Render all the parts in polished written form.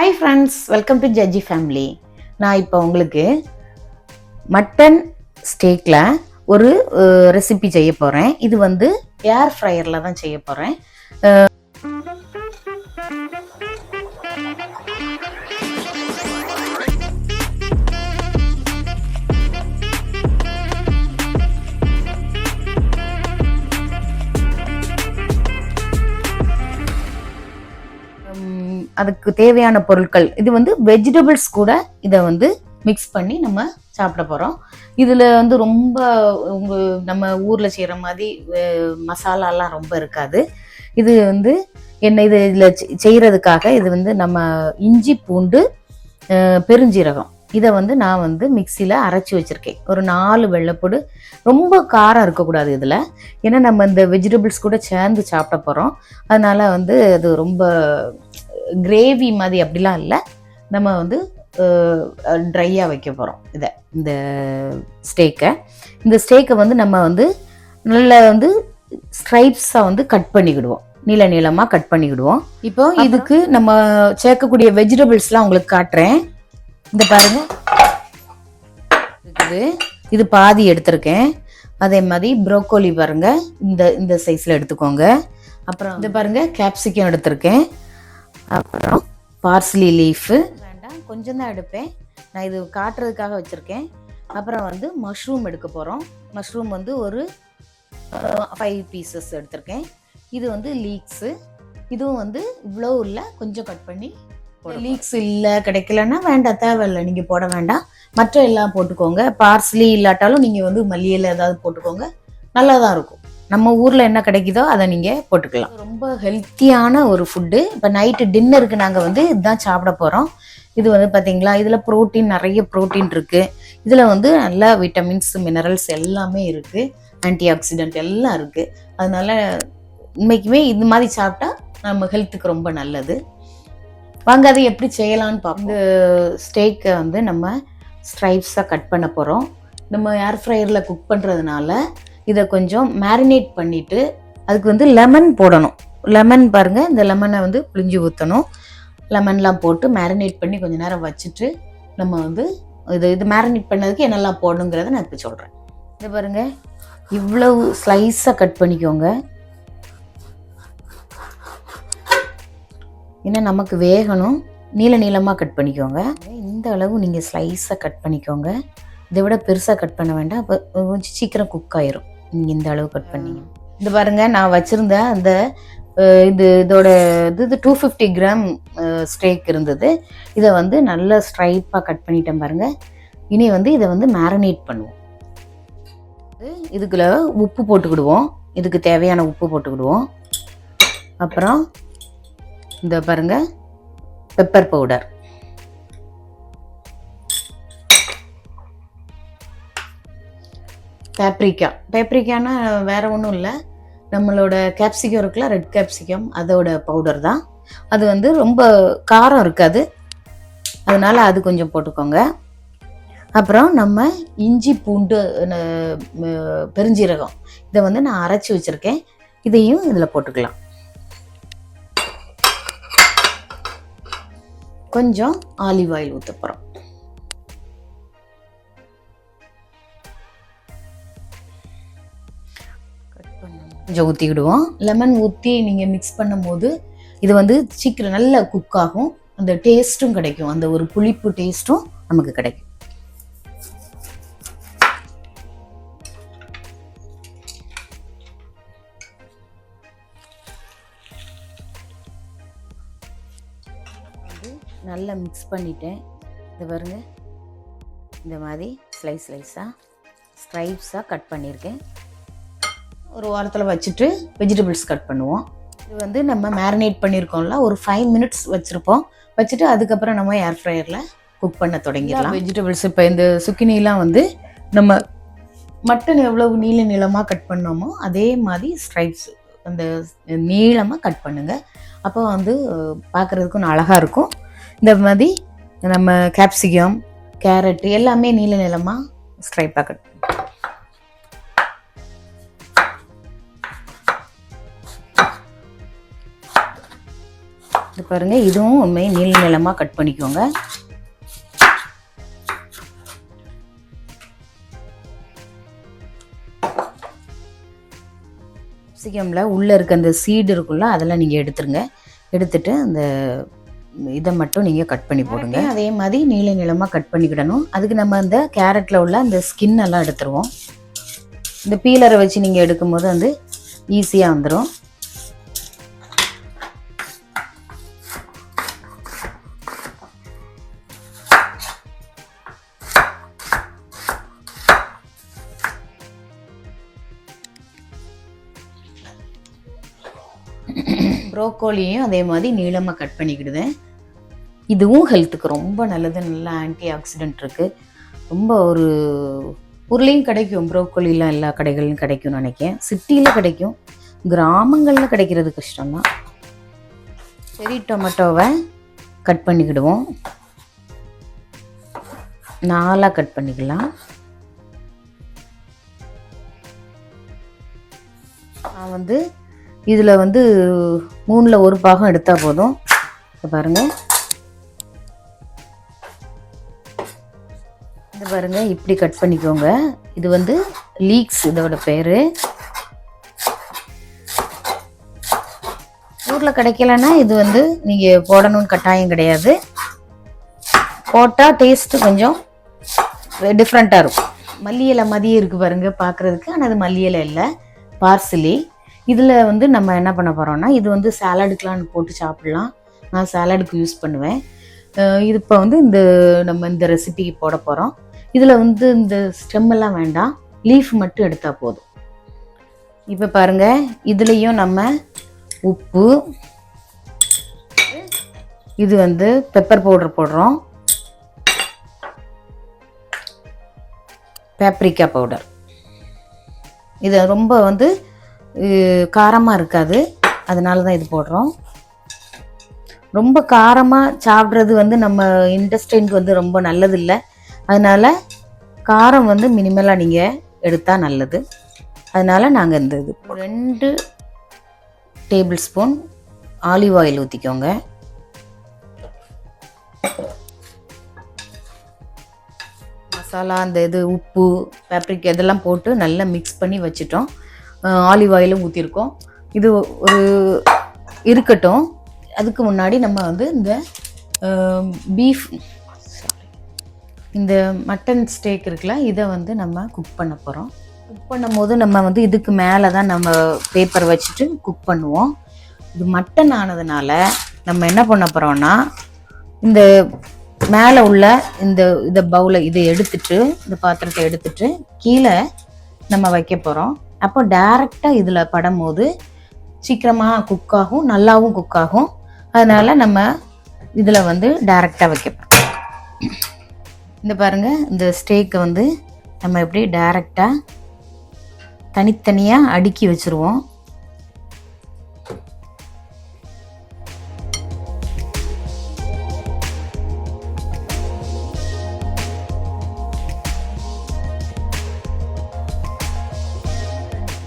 Hi friends, welcome to judge family. நான் இப்போ உங்களுக்கு மட்டன் ஸ்டேக்கில் ஒரு ரெசிபி செய்ய போகிறேன். இது வந்து ஏர் ஃப்ரையரில் தான் செய்ய போகிறேன். அதுக்கு தேவையான பொருட்கள், இது வந்து வெஜிடபிள்ஸ் கூட இதை வந்து மிக்ஸ் பண்ணி நம்ம சாப்பிட போகிறோம். இதில் வந்து ரொம்ப நம்ம ஊரில் செய்கிற மாதிரி மசாலாலாம் ரொம்ப இருக்காது. இது வந்து இதில் செய்கிறதுக்காக இது வந்து நம்ம இஞ்சி பூண்டு பெருஞ்சீரகம் இதை வந்து நான் வந்து மிக்சியில் அரைச்சி வச்சுருக்கேன். ஒரு 4 வெள்ளைப்பூடு. ரொம்ப காரம் இருக்கக்கூடாது இதில், ஏன்னா நம்ம இந்த வெஜிடபிள்ஸ் கூட சேர்ந்து சாப்பிட போகிறோம். அதனால் வந்து அது ரொம்ப கிரேவி மாதிரி அப்படிலாம் இல்லை. நம்ம வந்து ட்ரையாக வைக்க போகிறோம் இந்த ஸ்டேக்கை வந்து நம்ம வந்து நல்லா வந்து ஸ்ட்ரைப்ஸாக வந்து கட் பண்ணிக்கிடுவோம், நீளமாக கட் பண்ணிக்கிடுவோம். இப்போ இதுக்கு நம்ம சேர்க்கக்கூடிய வெஜிடபிள்ஸ்லாம் உங்களுக்கு காட்டுறேன். இந்த பாருங்க, இது பாதி எடுத்திருக்கேன். அதே மாதிரி ப்ரோக்கோலி பாருங்க, இந்த சைஸில் எடுத்துக்கோங்க. அப்புறம் இந்த பாருங்க, கேப்சிகம் எடுத்திருக்கேன். அப்புறம் பார்ஸ்லி லீஃபு வேண்டாம், கொஞ்சம் தான் எடுப்பேன், நான் இது காட்டுறதுக்காக வச்சுருக்கேன். அப்புறம் வந்து மஷ்ரூம் எடுக்க போகிறோம். மஷ்ரூம் வந்து ஒரு 5 பீசஸ் எடுத்திருக்கேன். இது வந்து லீக்ஸு. இதுவும் வந்து இவ்வளோ இல்லை, கொஞ்சம் கட் பண்ணி. லீக்ஸ் இல்லை, கிடைக்கலன்னா வேண்டாம், தேவையில்லை, நீங்கள் போட வேண்டாம். மற்ற எல்லாம் போட்டுக்கோங்க. பார்ஸ்லி இல்லாட்டாலும் நீங்கள் வந்து மல்லியில் ஏதாவது போட்டுக்கோங்க, நல்லா தான் இருக்கும். நம்ம ஊரில் என்ன கிடைக்குதோ அதை நீங்கள் போட்டுக்கலாம். ரொம்ப ஹெல்த்தியான ஒரு ஃபுட்டு. இப்போ நைட்டு டின்னருக்கு நாங்கள் வந்து இதுதான் சாப்பிட போகிறோம். இது வந்து பார்த்தீங்களா, இதில் நிறைய ப்ரோட்டீன் இருக்குது. இதில் வந்து நல்லா விட்டமின்ஸ், மினரல்ஸ் எல்லாமே இருக்குது, ஆன்டி ஆக்சிடென்ட் எல்லாம் இருக்குது. அதனால உண்மைக்குமே இந்த மாதிரி சாப்பிட்டா நம்ம ஹெல்த்துக்கு ரொம்ப நல்லது. வாங்க அதை எப்படி செய்யலான்னு பார்ப்போம். இந்த ஸ்டேக்கை வந்து நம்ம ஸ்ட்ரைப்ஸாக கட் பண்ண போகிறோம். நம்ம ஏர் ஃப்ரையரில் குக் பண்ணுறதுனால இதை கொஞ்சம் மேரினேட் பண்ணிவிட்டு அதுக்கு வந்து லெமன் போடணும். லெமன் பாருங்கள், இந்த லெமனை வந்து புளிஞ்சு ஊற்றணும். லெமன்லாம் போட்டு மேரினேட் பண்ணி கொஞ்சம் நேரம் வச்சுட்டு நம்ம வந்து இது மேரினேட் பண்ணதுக்கு என்னெல்லாம் போடணுங்கிறத நான் இப்போ சொல்கிறேன். இதை பாருங்கள், இவ்வளவு ஸ்லைஸாக கட் பண்ணிக்கோங்க. இன்னும் நமக்கு வேகணும், நீளமாக கட் பண்ணிக்கோங்க. இந்த அளவு நீங்கள் ஸ்லைஸாக கட் பண்ணிக்கோங்க. இதை விட பெருசாக கட் பண்ண வேண்டாம், அப்போ கொஞ்சம் சீக்கிரம் குக் ஆயிரும் நீங்கள் இந்த அளவு கட் பண்ணிங்க. இந்த பாருங்கள், நான் வச்சுருந்த அந்த இதோட 250 கிராம் ஸ்டேக் இருந்தது. இதை வந்து நல்லா ஸ்ட்ரைப்பாக கட் பண்ணிட்டேன் பாருங்கள். இனி வந்து இதை வந்து மேரினேட் பண்ணுவோம். இதுக்குள்ள உப்பு போட்டுக்கிடுவோம், இதுக்கு தேவையான உப்பு போட்டுக்கிடுவோம். அப்புறம் இந்த பாருங்க, பெப்பர் பவுடர், பேப்ரிக்கானா வேற ஒன்றும் இல்லை, நம்மளோட கேப்சிகம் இருக்குல்ல, ரெட் கேப்சிகம், அதோட பவுடர் தான். அது வந்து ரொம்ப காரம் இருக்காது, அதனால அது கொஞ்சம் போட்டுக்கோங்க. அப்புறம் நம்ம இஞ்சி பூண்டு பெருஞ்சீரகம் இதை வந்து நான் அரைச்சி வச்சுருக்கேன், இதையும் இதில் போட்டுக்கலாம். கொஞ்சம் ஆலிவ் ஆயில் ஊற்ற போகிறோம். கொஞ்சம் ஊற்றிக்கிடுவோம். லெமன் ஊற்றி நீங்கள் மிக்ஸ் பண்ணும் போது இது வந்து சீக்கிரம் நல்லா குக் ஆகும், அந்த டேஸ்ட்டும் கிடைக்கும், அந்த ஒரு புளிப்பு டேஸ்ட்டும் நமக்கு கிடைக்கும். நல்லா மிக்ஸ் பண்ணிட்டேன். இது பாருங்க, இந்த மாதிரி ஸ்லைஸாக ஸ்ட்ரைப்ஸாக கட் பண்ணியிருக்கேன். ஒரு வாரத்தில் வச்சுட்டு வெஜிடபிள்ஸ் கட் பண்ணுவோம். இது வந்து நம்ம மேரினேட் பண்ணியிருக்கோம்ல, ஒரு 5 மினிட்ஸ் வச்சுருப்போம். வச்சுட்டு அதுக்கப்புறம் நம்ம ஏர் ஃப்ரையரில் குக் பண்ண தொடங்கிடலாம். வெஜிடபிள்ஸ் இப்போ இந்த சுக்கினிலாம் வந்து நம்ம மட்டன் எவ்வளவு நீளமாக கட் பண்ணோமோ அதே மாதிரி ஸ்ட்ரைப்ஸ் அந்த நீளமாக கட் பண்ணுங்கள். அப்போ வந்து பார்க்குறதுக்கும் அழகாக இருக்கும். இந்த மாதிரி நம்ம கேப்சிகம், கேரட்டு எல்லாமே நீளமாக ஸ்ட்ரைப்பாக கட் பண்ணி இது பாருங்கள், இதுவும் உண்மையை நீள நீளமாக கட் பண்ணிக்கோங்க. கேப்சிகமில் உள்ளே இருக்க அந்த சீடு இருக்குல்ல, அதெல்லாம் நீங்கள் எடுத்துருங்க. எடுத்துட்டு அந்த இதை மட்டும் நீங்கள் கட் பண்ணி போடுங்க. அதே மாதிரி நீள நீளமாக கட் பண்ணிக்கிடணும். அதுக்கு நம்ம அந்த கேரட்டில் உள்ள அந்த ஸ்கின் எல்லாம் எடுத்துருவோம். இந்த பீலரை வச்சு நீங்கள் எடுக்கும்போது வந்து ஈஸியாக வந்துடும். ப்ரோக்கோலியும் அதே மாதிரி நீளமாக கட் பண்ணிக்கிடுவேன். இதுவும் ஹெல்த்துக்கு ரொம்ப நல்லது. நல்ல ஆன்டி ஆக்சிடென்ட் இருக்குது. ரொம்ப ஒரு ஊர்லேயும் கிடைக்கும். ப்ரோக்கோலிலாம் எல்லா கடைகள்லையும் கிடைக்கும்னு நினைக்கிறேன். சிட்டியில் கிடைக்கும், கிராமங்களில் கிடைக்கிறது கஷ்டம்தான். செரி டொமேட்டோவை கட் பண்ணிக்கிடுவோம். 4 கட் பண்ணிக்கலாம். நான் வந்து இதில் வந்து 3ல் 1 பாகம் எடுத்தால் போதும். பாருங்கள், இது பாருங்கள், இப்படி கட் பண்ணிக்கோங்க. இது வந்து லீக்ஸ் இதோட பேர். ஊரில் கிடைக்கலன்னா இது வந்து நீங்கள் போடணும்னு கட்டாயம் கிடையாது. போட்டால் டேஸ்ட்டு கொஞ்சம் டிஃப்ரெண்ட்டாக இருக்கும். மல்லி இலை மதியம் இருக்குது பாருங்கள் பார்க்குறதுக்கு, ஆனால் அது மல்லி இலை இல்லை, பார்சலி. இதில் வந்து நம்ம என்ன பண்ண போகிறோம்னா, இது வந்து சாலடுக்கெலாம் போட்டு சாப்பிட்லாம். நான் சாலடுக்கு யூஸ் பண்ணுவேன். இது இப்போ வந்து நம்ம இந்த ரெசிபிக்கு போட போகிறோம். இதில் வந்து இந்த ஸ்டெம்மெல்லாம் வேண்டாம், லீஃப் மட்டும் எடுத்தால் போதும். இப்போ பாருங்கள், இதுலேயும் நம்ம உப்பு, இது வந்து பெப்பர் பவுடர் போடுறோம், பேப்ரிக்கா பவுடர். இது ரொம்ப வந்து காரமாக இருக்காது, அதனால தான் இது போடுறோம். ரொம்ப காரமாக சாப்பிட்றது வந்து நம்ம இன்டெஸ்டைனுக்கு வந்து ரொம்ப நல்லது இல்லை. அதனால் காரம் வந்து மினிமலாக நீங்கள் எடுத்தால் நல்லது. அதனால் நாங்கள் இந்த இது 2 டேபிள் ஸ்பூன் ஆலிவ் ஆயில் ஊற்றிக்கோங்க. மசாலா அந்த இது உப்பு பேப்ரிக் இதெல்லாம் போட்டு நல்லா மிக்ஸ் பண்ணி வச்சுட்டோம். ஆலிவ் ஆயிலும் ஊற்றிருக்கோம். இது ஒரு இருக்கட்டும். அதுக்கு முன்னாடி நம்ம வந்து இந்த மட்டன் ஸ்டேக் இருக்குல்ல, இதை வந்து நம்ம குக் பண்ண போகிறோம். குக் பண்ணும் போது நம்ம வந்து இதுக்கு மேலே தான் நம்ம பேப்பர் வச்சுட்டு குக் பண்ணுவோம். இது மட்டன் ஆனதுனால நம்ம என்ன பண்ண போகிறோம்னா, இந்த மேலே உள்ள இந்த பவுலை இதை எடுத்துட்டு, இந்த பாத்திரத்தை எடுத்துட்டு கீழே நம்ம வைக்க போகிறோம். அப்போ டைரெக்டாக இதில் படும்போது சீக்கிரமாக குக் ஆகும், நல்லாவும் குக் ஆகும். அதனால் நம்ம இதில் வந்து டைரெக்டாக வைக்கப்போம். இந்த பாருங்கள், இந்த ஸ்டேக்கை வந்து நம்ம எப்படி டைரெக்டாக தனித்தனியாக அடுக்கி வச்சுருவோம்.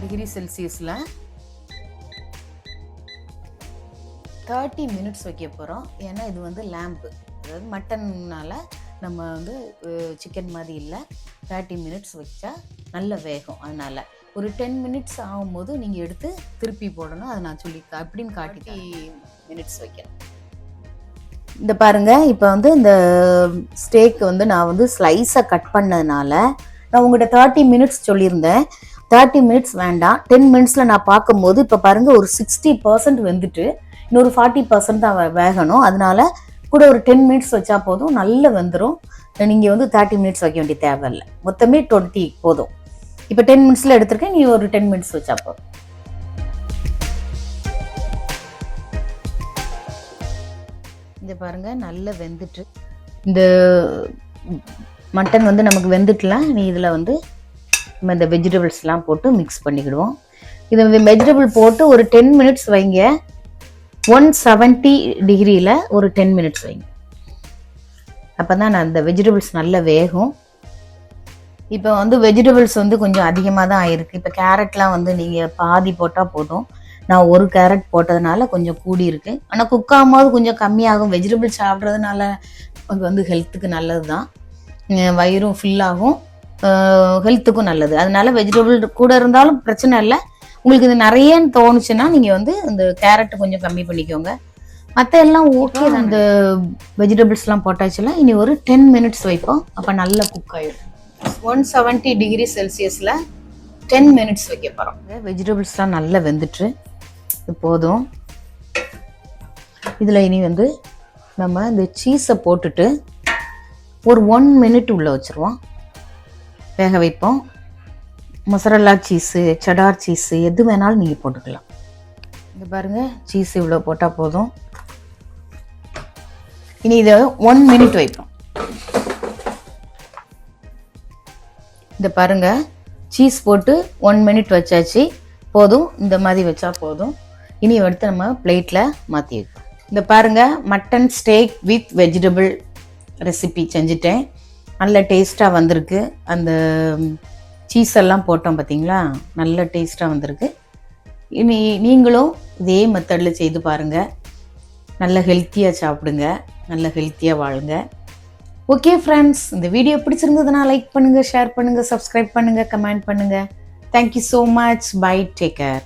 டிகிரி செல்சியஸில் 30 மினிட்ஸ் வைக்க போகிறோம். ஏன்னா இது வந்து லேம்பு, அதாவது மட்டன்னால நம்ம வந்து சிக்கன் மாதிரி இல்லை. 30 மினிட்ஸ் வச்சா நல்ல வேகம். அதனால் ஒரு 10 மினிட்ஸ் ஆகும்போது நீங்கள் எடுத்து திருப்பி போடணும். அதை நான் சொல்லி அப்படின்னு காட்டி 30 மினிட்ஸ் வைக்கிறேன். இந்த பாருங்கள், இப்போ வந்து இந்த ஸ்டேக் வந்து நான் வந்து ஸ்லைஸாக கட் பண்ணதுனால நான் உங்கள்கிட்ட 30 மினிட்ஸ் சொல்லியிருந்தேன். 30 மினிட்ஸ் வேண்டாம், 10 மினிட்ஸில் நான் பார்க்கும்போது இப்போ பாருங்கள் ஒரு 60% வெந்துட்டு இன்னொரு 40% தான் வேகணும். அதனால கூட ஒரு 10 மினிட்ஸ் வச்சா போதும், நல்லா வெந்துடும். நீங்கள் வந்து 30 மினிட்ஸ் வைக்க வேண்டிய தேவையில்லை. மொத்தமே 20 போதும். இப்போ 10 மினிட்ஸில் எடுத்திருக்கேன், நீ ஒரு 10 மினிட்ஸ் வச்சா போதும். இந்த பாருங்கள், நல்லா வெந்துட்டு இந்த மட்டன் வந்து நமக்கு வெந்துட்டுலாம். நீ இதில் வந்து நம்ம இந்த வெஜிடபிள்ஸ்லாம் போட்டு மிக்ஸ் பண்ணிக்கிடுவோம். இது வெஜிடபிள் போட்டு ஒரு 10 மினிட்ஸ் வைங்க. 170 டிகிரியில் ஒரு 10 மினிட்ஸ் வைங்க. அப்போ தான் நான் அந்த வெஜிடபிள்ஸ் நல்லா வேகும். இப்போ வந்து வெஜிடபிள்ஸ் வந்து கொஞ்சம் அதிகமாக தான் ஆயிருக்கு. இப்போ கேரட்லாம் வந்து நீங்கள் பாதி போட்டால் போதும். நான் ஒரு கேரட் போட்டதுனால கொஞ்சம் கூடி இருக்கு. ஆனால் குக் ஆகும்போது கொஞ்சம் கம்மியாகும். வெஜிடபிள் சாப்பிட்றதுனால அது வந்து ஹெல்த்துக்கு நல்லது தான், வயிறும் ஃபில்லாகும், ஹெல்த்துக்கும் நல்லது. அதனால வெஜிடபிள் கூட இருந்தாலும் பிரச்சனை இல்லை. உங்களுக்கு இது நிறையன்னு தோணுச்சுன்னா நீங்கள் வந்து இந்த கேரட்டு கொஞ்சம் கம்மி பண்ணிக்கோங்க. மற்ற எல்லாம் ஓகே. அந்த வெஜிடபிள்ஸ்லாம் போட்டாச்சுல, இனி ஒரு 10 மினிட்ஸ் வைப்போம். அப்போ நல்லா குக் ஆகிடும். 170 டிகிரி செல்சியஸில் 10 மினிட்ஸ் வைக்க போகிறோம். வெஜிடபிள்ஸ்லாம் நல்லா வெந்துட்டு இது போதும். இதில் இனி வந்து நம்ம இந்த சீஸை போட்டுட்டு ஒரு 1 மினிட் உள்ளே வச்சுருவோம், வேக வைப்போம். மொசரல்லா சீஸு, செடார் சீஸு எது வேணாலும் நீங்கள் போட்டுக்கலாம். இது பாருங்கள், சீஸ் இவ்வளோ போட்டால் போதும். இனி இதை 1 மினிட் வைப்போம். இந்த பாருங்கள், சீஸ் போட்டு 1 மினிட் வச்சாச்சு, போதும். இந்த மாதிரி வச்சா போதும். இனி எடுத்து நம்ம பிளேட்டில் மாற்றி வைப்போம். இந்த பாருங்கள், mutton steak with vegetable recipe செஞ்சுட்டேன். நல்ல டேஸ்ட்டாக வந்திருக்கு. அந்த சீஸ் எல்லாம் போட்டோம் பார்த்தீங்களா, நல்ல டேஸ்ட்டாக வந்திருக்கு. இனி நீங்களும் இதே மெத்தடில் செய்து பாருங்கள். நல்ல ஹெல்த்தியாக சாப்பிடுங்க, நல்ல ஹெல்த்தியாக வாழுங்க. ஓகே ஃப்ரெண்ட்ஸ், இந்த வீடியோ பிடிச்சிருந்ததுன்னா லைக் பண்ணுங்கள், ஷேர் பண்ணுங்கள், சப்ஸ்கிரைப் பண்ணுங்கள், கமெண்ட் பண்ணுங்கள். Thank you so much. Bye, take care.